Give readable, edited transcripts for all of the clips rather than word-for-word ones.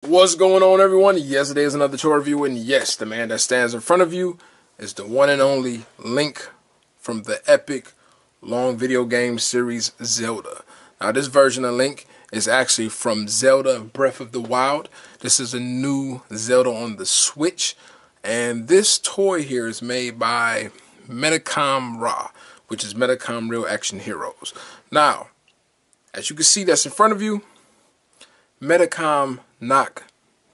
What's going on, everyone? Yes, it is another toy review, and yes, the man that stands in front of you is the one and only Link from the epic long video game series Zelda. Now, this version of Link is actually from Zelda Breath of the Wild. This is a new Zelda on the Switch, and this toy here is made by Medicom Rah, which is Medicom Real Action Heroes. Now, as you can see, that's in front of you. Medicom knock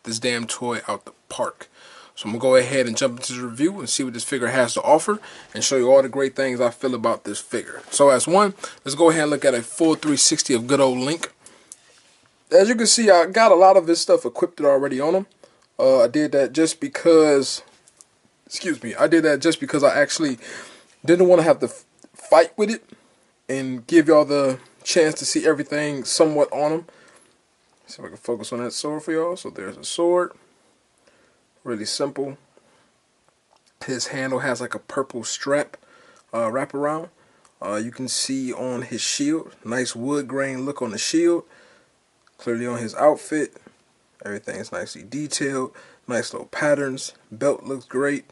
this damn toy out the park. So I'm going to go ahead and jump into the review and see what this figure has to offer and show you all the great things I feel about this figure. So as one, let's go ahead and look at a full 360 of good old Link. As you can see, I got a lot of this stuff equipped already on him. I did that just because, I actually didn't want to have to fight with it and give y'all the chance to see everything somewhat on him. See if I can focus on that sword for y'all. So there's a sword. Really simple. His handle has like a purple strap wrap around. You can see on his shield, nice wood grain look on the shield. Clearly on his outfit, everything is nicely detailed. Nice little patterns. Belt looks great.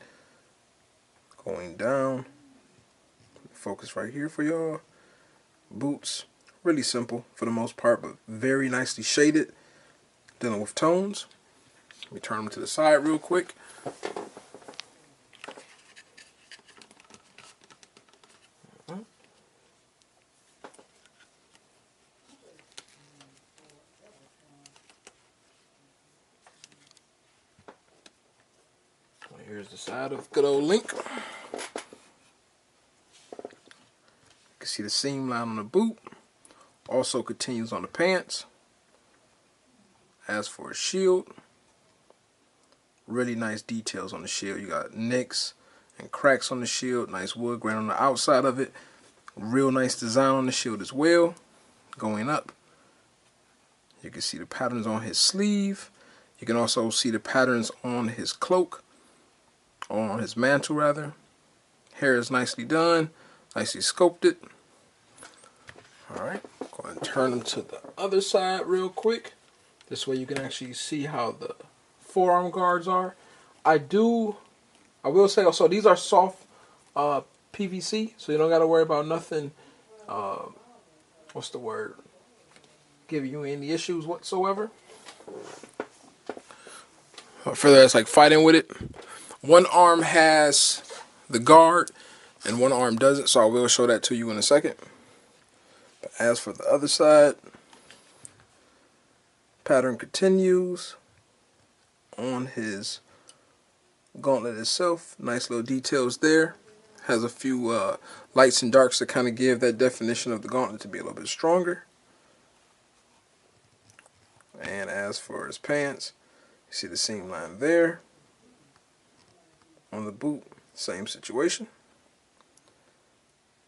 Going down. Focus right here for y'all. Boots. Really simple for the most part, but very nicely shaded. Dealing with tones. Let me turn them to the side real quick. Here's the side of good old Link. You can see the seam line on the boot. Also continues on the pants. As for his shield, really nice details on the shield. You got nicks and cracks on the shield. Nice wood grain on the outside of it. Real nice design on the shield as well. Going up, you can see the patterns on his sleeve. You can also see the patterns on his cloak, or on his mantle rather. Hair is nicely done, nicely sculpted. Alright, go ahead and turn them to the other side real quick. This way you can actually see how the forearm guards are. I will say also, these are soft PVC, so you don't got to worry about nothing, giving you any issues whatsoever. Further, it's like fighting with it. One arm has the guard and one arm doesn't, so I will show that to you in a second. But as for the other side, pattern continues on his gauntlet itself. Nice little details there. Has a few lights and darks to kind of give that definition of the gauntlet to be a little bit stronger. And as for his pants, you see the seam line there. On the boot, same situation.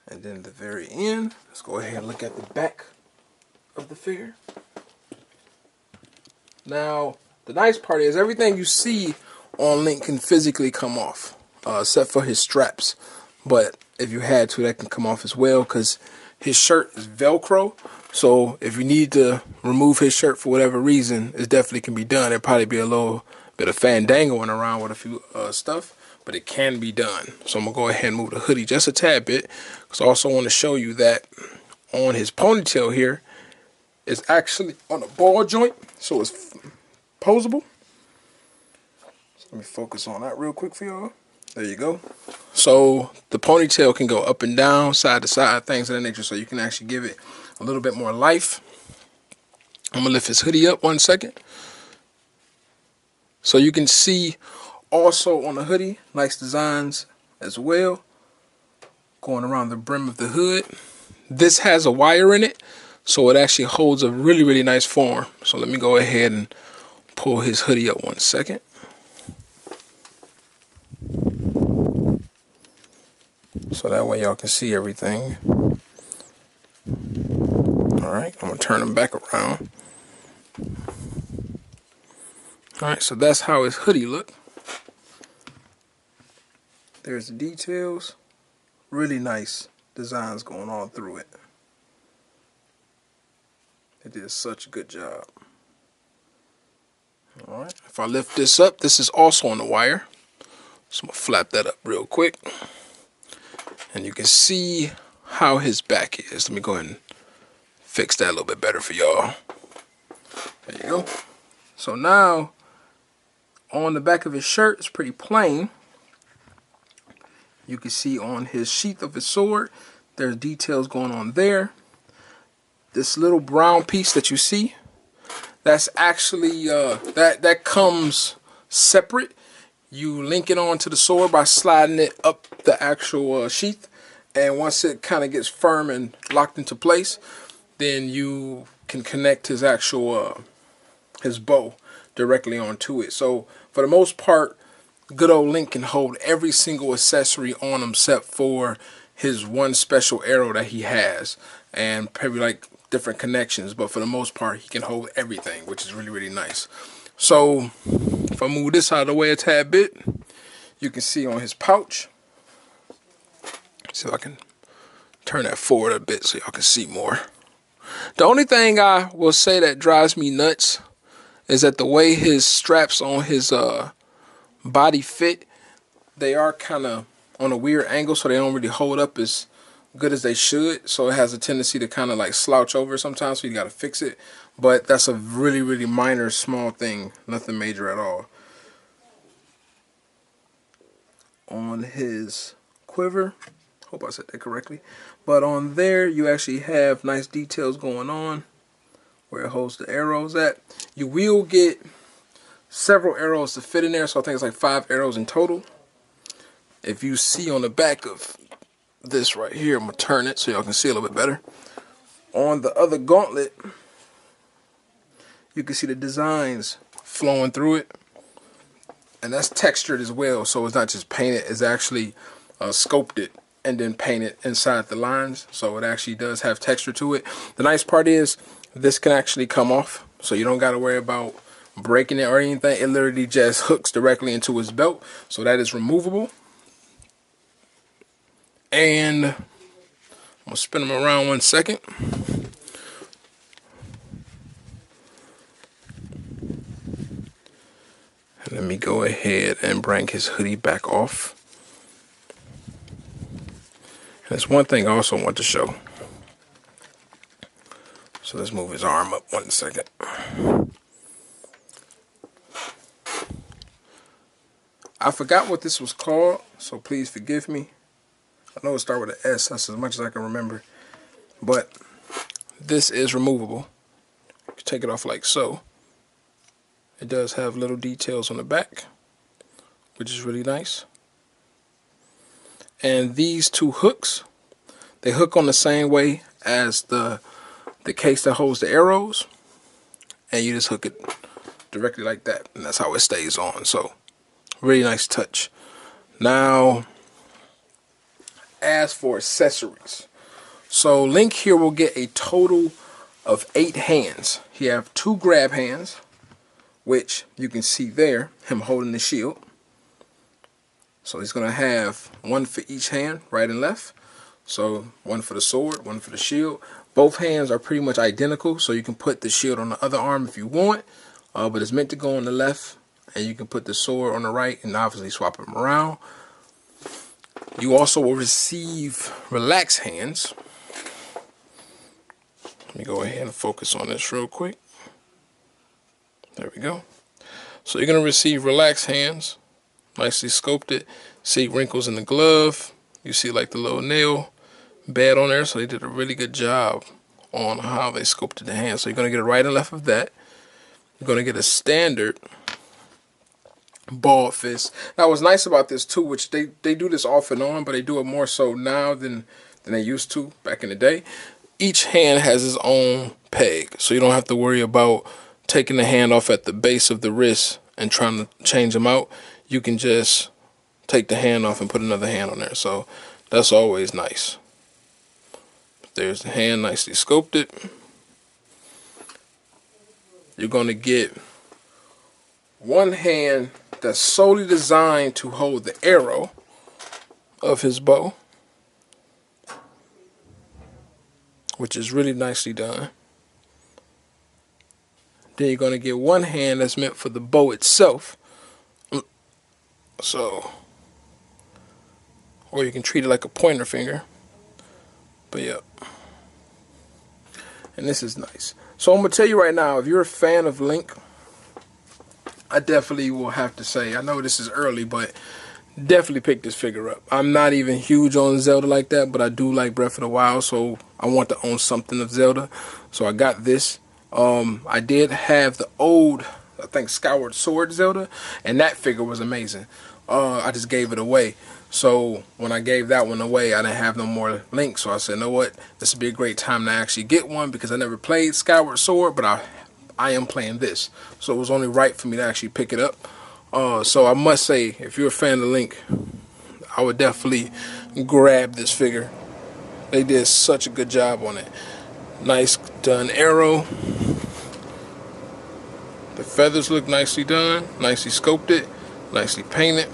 And then at the very end, let's go ahead and look at the back of the figure. Now, the nice part is everything you see on Link can physically come off, except for his straps. But if you had to, that can come off as well, because his shirt is Velcro. So if you need to remove his shirt for whatever reason, it definitely can be done. It'll probably be a little bit of fandangoing around with a few stuff, but it can be done. So I'm going to go ahead and move the hoodie just a tad bit, because I also want to show you that on his ponytail here, it's actually on a ball joint, so it's posable. So let me focus on that real quick for y'all. There you go. So the ponytail can go up and down, side to side, things of that nature, so you can actually give it a little bit more life. I'm going to lift his hoodie up 1 second. So you can see also on the hoodie, nice designs as well, going around the brim of the hood. This has a wire in it, so it actually holds a really, really nice form. So let me go ahead and pull his hoodie up 1 second. So that way y'all can see everything. Alright, I'm going to turn him back around. Alright, so that's how his hoodie look. There's the details. Really nice designs going all through it. They did such a good job. All right. If I lift this up, this is also on the wire. So I'm gonna flap that up real quick, and you can see how his back is. Let me go ahead and fix that a little bit better for y'all. There you go. So now on the back of his shirt, it's pretty plain. You can see on his sheath of his sword, there's details going on there. This little brown piece that you see, that's actually that comes separate. You link it onto the sword by sliding it up the actual sheath, and once it kind of gets firm and locked into place, then you can connect his actual his bow directly onto it. So for the most part, good old Link can hold every single accessory on him except for his one special arrow that he has, and probably like different connections, but for the most part he can hold everything, which is really, really nice. So if I move this out of the way a tad bit, you can see on his pouch, see if I can turn that forward a bit so y'all can see more. The only thing I will say that drives me nuts is that the way his straps on his body fit, they are kind of on a weird angle, so they don't really hold up as good as they should. So it has a tendency to kind of like slouch over sometimes, so you got to fix it. But that's a really, really minor, small thing, nothing major at all. On his quiver, hope I said that correctly, but on there you actually have nice details going on where it holds the arrows at. You will get several arrows to fit in there, so I think it's like 5 arrows in total. If you see on the back of this right here, I'm gonna turn it so y'all can see a little bit better. On the other gauntlet, you can see the designs flowing through it, and that's textured as well, so it's not just painted, it's actually sculpted and then painted inside the lines, so it actually does have texture to it. The nice part is this can actually come off, so you don't got to worry about breaking it or anything. It literally just hooks directly into his belt, so that is removable. And I'm gonna spin him around 1 second. And let me go ahead and bring his hoodie back off. There's one thing I also want to show. So let's move his arm up 1 second. I forgot what this was called, so please forgive me. I know it starts with an S, that's as much as I can remember. But this is removable. You can take it off like so. It does have little details on the back, which is really nice. And these 2 hooks, they hook on the same way as the case that holds the arrows, and you just hook it directly like that, and that's how it stays on. So really nice touch. Now, as for accessories, so Link here will get a total of 8 hands. He have 2 grab hands, which you can see there, him holding the shield. So he's going to have 1 for each hand, right and left. So 1 for the sword, 1 for the shield. Both hands are pretty much identical, so you can put the shield on the other arm if you want, but it's meant to go on the left, and you can put the sword on the right and obviously swap them around. You also will receive relaxed hands. Let me go ahead and focus on this real quick. There we go. So you're going to receive relaxed hands, nicely sculpted. See wrinkles in the glove. You see like the little nail bed on there, so they did a really good job on how they sculpted the hand. So you're going to get a right and left of that. You're going to get a standard ball fist. Now what's nice about this too, which they do this off and on, but they do it more so now than they used to back in the day. Each hand has its own peg, so you don't have to worry about taking the hand off at the base of the wrist and trying to change them out. You can just take the hand off and put another hand on there, so that's always nice. There's the hand nicely sculpted. You're going to get one hand that's solely designed to hold the arrow of his bow, which is really nicely done. Then you're going to get one hand that's meant for the bow itself. So, or you can treat it like a pointer finger. But yeah. And this is nice. So I'm going to tell you right now, if you're a fan of Link, I definitely will have to say, I know this is early, but definitely pick this figure up. I'm not even huge on Zelda like that, but I do like Breath of the Wild, so I want to own something of Zelda. So I got this. I did have the old, I think, Skyward Sword Zelda, and that figure was amazing. I just gave it away. So when I gave that one away, I didn't have no more Link. So I said, you know what? This would be a great time to actually get one, because I never played Skyward Sword, but I am playing this. So it was only right for me to actually pick it up. So I must say, if you're a fan of Link, I would definitely grab this figure. They did such a good job on it. Nice done arrow. The feathers look nicely done, nicely sculpted, nicely painted.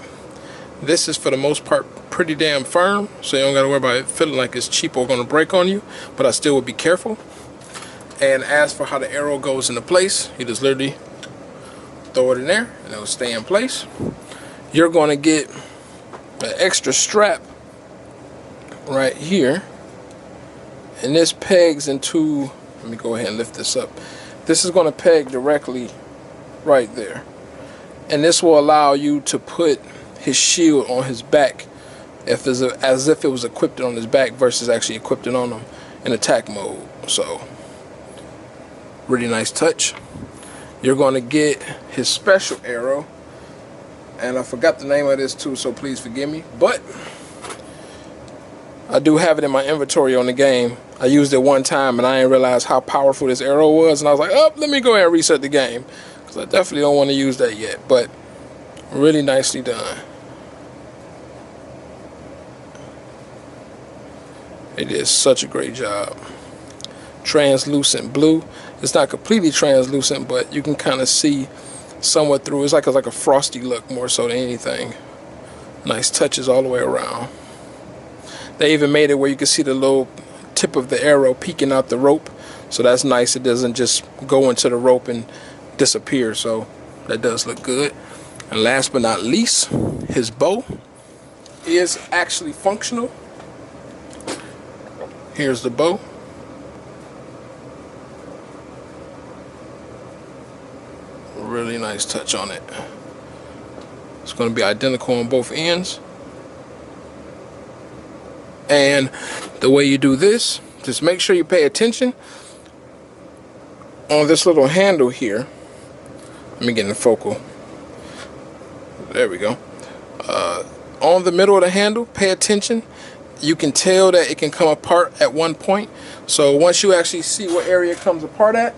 This is for the most part pretty damn firm, so you don't gotta worry about it feeling like it's cheap or gonna break on you, but I still would be careful. And as for how the arrow goes into place, you just literally throw it in there and it'll stay in place. You're gonna get an extra strap right here, and this pegs into, let me go ahead and lift this up. This is gonna peg directly right there, and this will allow you to put his shield on his back as if it was equipped on his back versus actually equipped it on him in attack mode. So really nice touch. You're going to get his special arrow, and I forgot the name of this too, so please forgive me, but I do have it in my inventory on the game. I used it one time and I didn't realize how powerful this arrow was, and I was like, oh, let me go ahead and reset the game, because I definitely don't want to use that yet. But really nicely done. They did such a great job. Translucent blue. It's not completely translucent, but you can kind of see somewhat through. It's like a frosty look more so than anything. Nice touches all the way around. They even made it where you can see the little tip of the arrow peeking out the rope, so that's nice. It doesn't just go into the rope and disappear, so that does look good. And last but not least, his bow is actually functional. Here's the bow. Really nice touch on it. It's going to be identical on both ends. And the way you do this, just make sure you pay attention on this little handle here. Let me get in the focal. There we go. On the middle of the handle, pay attention. You can tell that it can come apart at one point. So once you actually see what area it comes apart at,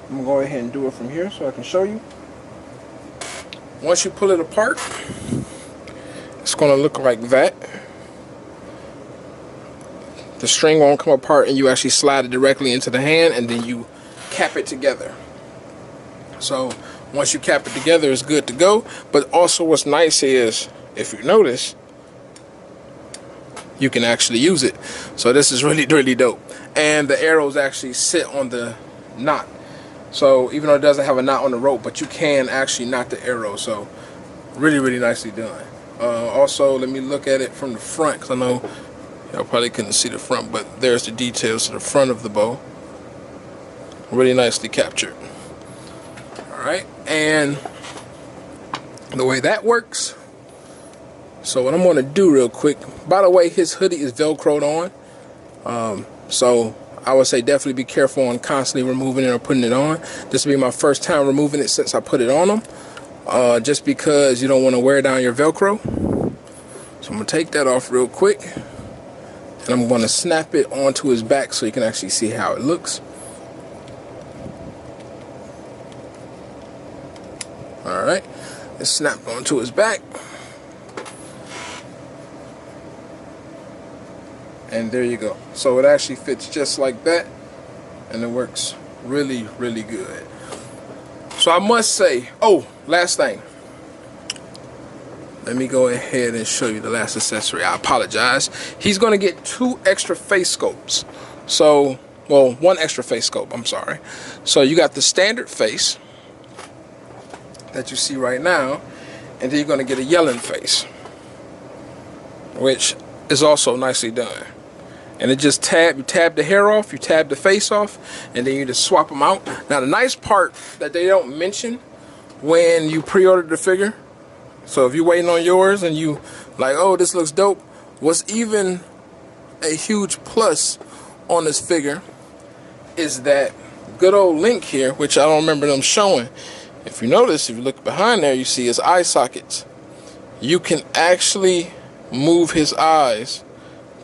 I'm going to go ahead and do it from here so I can show you. Once you pull it apart, it's going to look like that. The string won't come apart, and you actually slide it directly into the hand, and then you cap it together. So once you cap it together, it's good to go. But also what's nice is, if you notice, you can actually use it. So this is really, really dope. And the arrows actually sit on the knot. So even though it doesn't have a knot on the rope, but you can actually knot the arrow. So really, really nicely done. Also, let me look at it from the front, because I know y'all probably couldn't see the front, but there's the details to the front of the bow. Really nicely captured. Alright, and the way that works, so what I'm going to do real quick, by the way, his hoodie is velcroed on, so I would say definitely be careful on constantly removing it or putting it on. This will be my first time removing it since I put it on him, just because you don't want to wear down your velcro. So I'm going to take that off real quick, and I'm going to snap it onto his back so you can actually see how it looks. Alright, it's snapped onto his back. And there you go. So it actually fits just like that, and it works really, really good. So I must say, oh, last thing. Let me go ahead and show you the last accessory. I apologize. He's going to get 2 extra face sculpts. So well, one extra face scope, I'm sorry. So you got the standard face that you see right now, and then you're going to get a yelling face, which is also nicely done. And it just you tab the hair off, you tab the face off, and then you just swap them out. Now the nice part that they don't mention when you pre-order the figure, so if you're waiting on yours and you like, oh, this looks dope, what's even a huge plus on this figure is that good old Link here, which I don't remember them showing. If you notice, if you look behind there, you see his eye sockets. You can actually move his eyes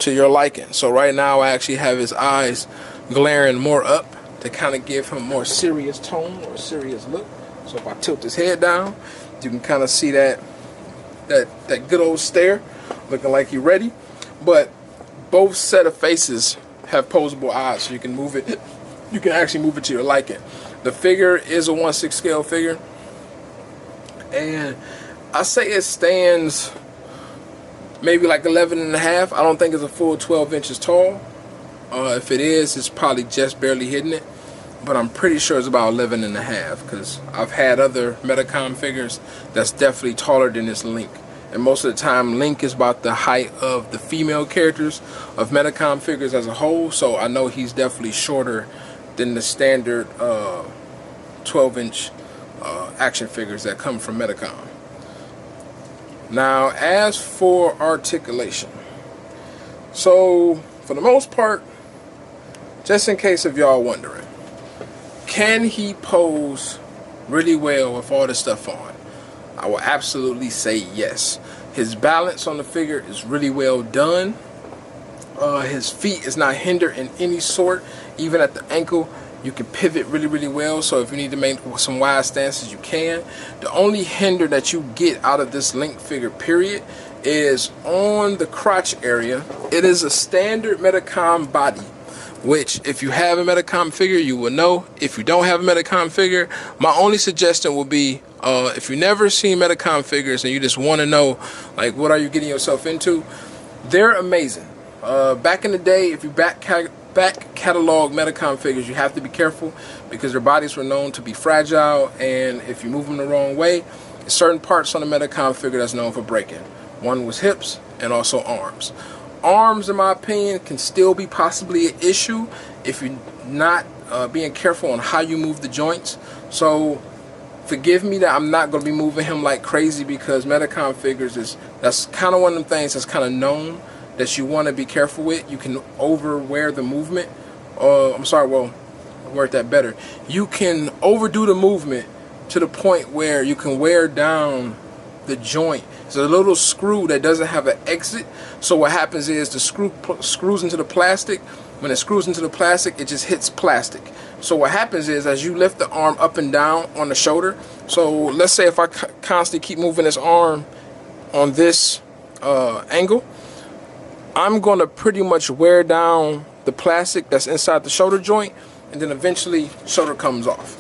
to your liking. So right now I actually have his eyes glaring more up to kind of give him a more serious tone or a serious look. So if I tilt his head down, you can kind of see that good old stare, looking like he's ready. But both set of faces have posable eyes, so you can move it. You can actually move it to your liking. The figure is a 1/6 scale figure, and I say it stands maybe like 11 and a half. I don't think it's a full 12 inches tall. If it is, it's probably just barely hitting it, but I'm pretty sure it's about 11 and a half, because I've had other Medicom figures that's definitely taller than this Link. And most of the time, Link is about the height of the female characters of Medicom figures as a whole, so I know he's definitely shorter than the standard 12-inch action figures that come from Medicom. Now, as for articulation, so for the most part, just in case of y'all wondering, can he pose really well with all this stuff on? I will absolutely say yes. His balance on the figure is really well done. His feet is not hindered in any sort. Even at the ankle, you can pivot really well. So if you need to make some wide stances, you can. The only hinder that you get out of this Link figure, period, is on the crotch area. It is a standard Medicom body, which if you have a Medicom figure, you will know. If you don't have a Medicom figure, my only suggestion will be, if you've never seen Medicom figures and you just want to know, like, what are you getting yourself into, they're amazing. Back in the day, if you back catalog Medicom figures, you have to be careful because their bodies were known to be fragile, and if you move them the wrong way, certain parts on the Medicom figure that's known for breaking. One was hips and also arms. Arms, in my opinion, can still be possibly an issue if you're not being careful on how you move the joints. So forgive me that I'm not going to be moving him like crazy, because Medicom figures that's kind of one of them things that's kind of known that you want to be careful with. You can overwear the movement. I'm sorry, well, I'll word that better. You can overdo the movement to the point where you can wear down the joint. It's a little screw that doesn't have an exit. So what happens is the screw screws into the plastic. When it screws into the plastic, it just hits plastic. So what happens is, as you lift the arm up and down on the shoulder, so let's say if I constantly keep moving this arm on this angle, I'm going to pretty much wear down the plastic that's inside the shoulder joint, and then eventually shoulder comes off.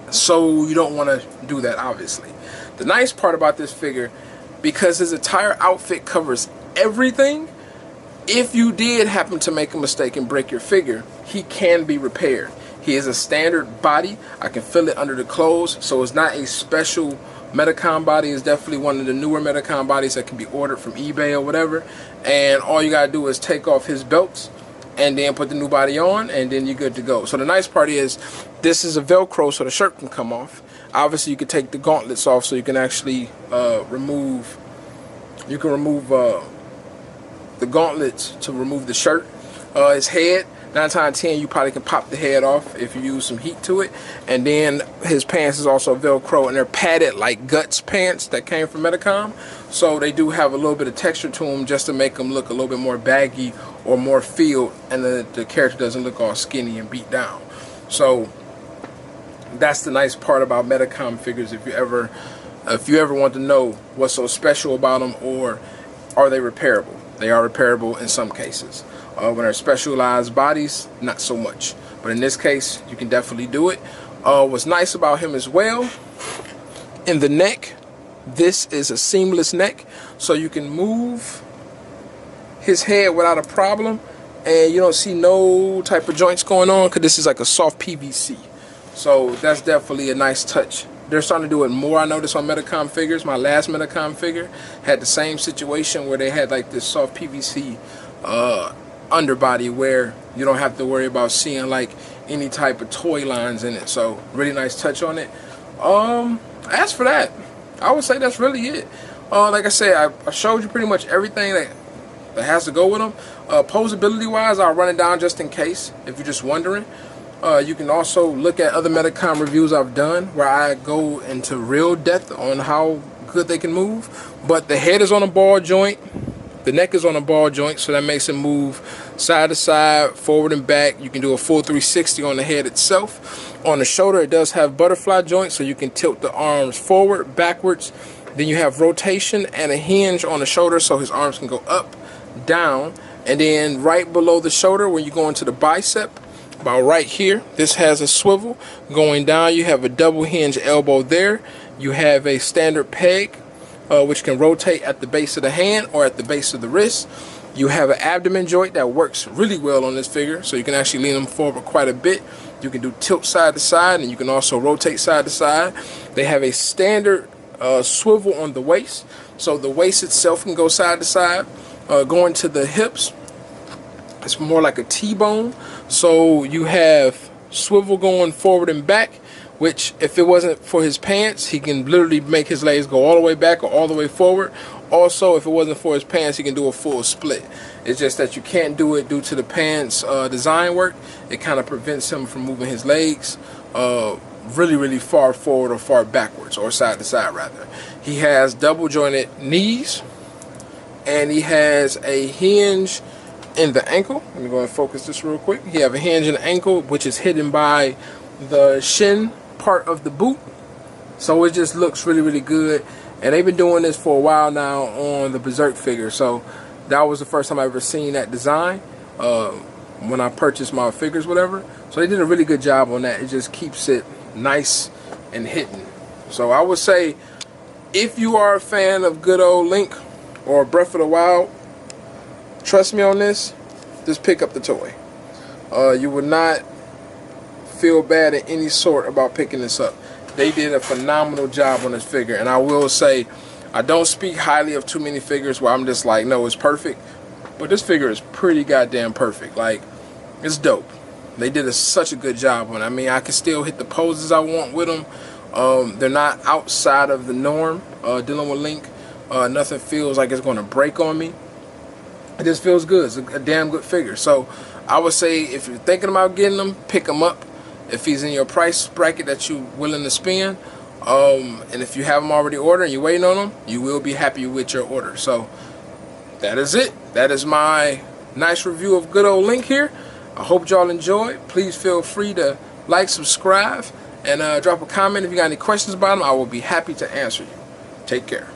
So you don't want to do that, obviously. The nice part about this figure, because his entire outfit covers everything, if you did happen to make a mistake and break your figure, he can be repaired. He is a standard body. I can feel it under the clothes, so it's not a special Medicom body. It's definitely one of the newer Medicom bodies that can be ordered from eBay or whatever, and all you gotta do is take off his belts and then put the new body on, and then you're good to go. So the nice part is, this is a Velcro, so the shirt can come off. Obviously you can take the gauntlets off, so you can actually remove the gauntlets to remove the shirt. His head, 9 times out of 10, you probably can pop the head off if you use some heat to it. And then his pants is also Velcro, and they're padded like Guts pants that came from Medicom. So they do have a little bit of texture to them, just to make them look a little bit more baggy or more filled, and the character doesn't look all skinny and beat down. So that's the nice part about Medicom figures. If you ever want to know what's so special about them, or are they repairable? They are repairable in some cases. When they're specialized bodies, not so much. But in this case, you can definitely do it. What's nice about him as well, in the neck, this is a seamless neck, so you can move his head without a problem. and you don't see no type of joints going on because this is like a soft PVC. So that's definitely a nice touch. They're starting to do it more. I noticed on Medicom figures. My last Medicom figure had the same situation where they had like this soft PVC underbody where you don't have to worry about seeing like any type of toy lines in it. So really nice touch on it. As for that, I would say that's really it. Like I said, I showed you pretty much everything that has to go with them. Posability wise, I'll run it down just in case if you're just wondering. You can also look at other Medicom reviews I've done where I go into real depth on how good they can move. But the head is on a ball joint, the neck is on a ball joint, so that makes it move side to side, forward and back. You can do a full 360 on the head itself. On the shoulder, it does have butterfly joints, so you can tilt the arms forward, backwards. Then you have rotation and a hinge on the shoulder, so his arms can go up, down. And then right below the shoulder, when you go into the bicep, about right here, this has a swivel. Going down, you have a double hinge elbow there. You have a standard peg, which can rotate at the base of the hand or at the base of the wrist. You have an abdomen joint that works really well on this figure, so you can actually lean them forward quite a bit. You can do tilt side to side, and you can also rotate side to side. They have a standard swivel on the waist, so the waist itself can go side to side. Going to the hips, it's more like a T-bone, so you have swivel going forward and back, which if it wasn't for his pants, he can literally make his legs go all the way back or all the way forward. Also, if it wasn't for his pants, he can do a full split. It's just that you can't do it due to the pants design work. It kind of prevents him from moving his legs really far forward or far backwards, or side to side rather. He has double jointed knees, and he has a hinge in the ankle. Let me go and focus this real quick. He have a hinge in the ankle, which is hidden by the shin part of the boot. So it just looks really good. And they've been doing this for a while now on the Berserk figure. So that was the first time I ever seen that design when I purchased my figures, whatever. So they did a really good job on that. It just keeps it nice and hidden. So I would say, if you are a fan of good old Link or Breath of the Wild, trust me on this, just pick up the toy. You would not feel bad in any sort about picking this up. They did a phenomenal job on this figure, and I will say, I don't speak highly of too many figures where I'm just like, no, it's perfect. But this figure is pretty goddamn perfect. Like, it's dope. They did such a good job on it. I mean, I can still hit the poses I want with them. They're not outside of the norm dealing with Link. Nothing feels like it's going to break on me. It just feels good. It's a damn good figure. So I would say, if you're thinking about getting them, pick them up. If he's in your price bracket that you're willing to spend, and if you have them already ordered and you're waiting on them, you will be happy with your order. So that is it. That is my nice review of good old Link here. I hope y'all enjoyed. Please feel free to like, subscribe, and drop a comment if you got any questions about them. I will be happy to answer you. Take care.